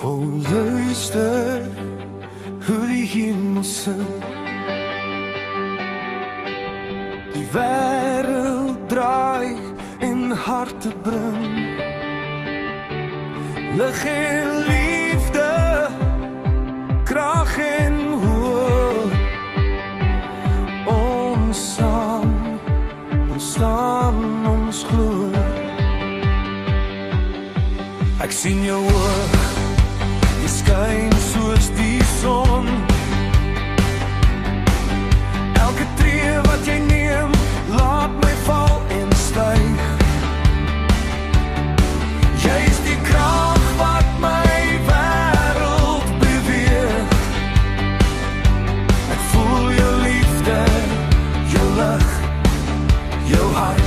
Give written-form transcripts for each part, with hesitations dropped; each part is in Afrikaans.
O luister hoe die hemel sing. Die wêreld draai en harte bring. Lig en liefde, krag en hoop. Ons saam, ons staan, ons glo. Ek sien jou oog, jy skyn soos die son. Elke tree wat jy neem, laat my val en styg. Jy is die krag wat my wêreld beweeg. Ek voel jou liefde, jou lig, jou hart.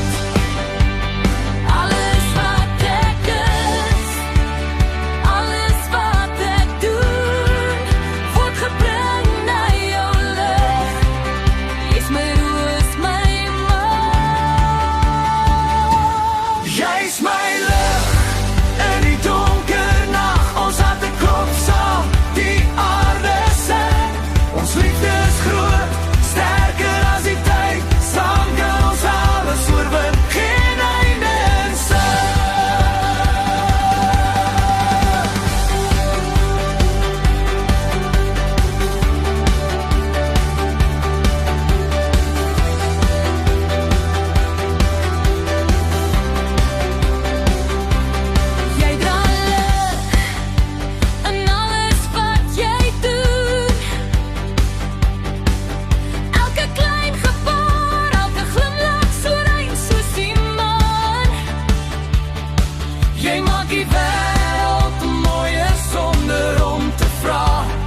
Jy maak die wêreld mooier sonder om te vra.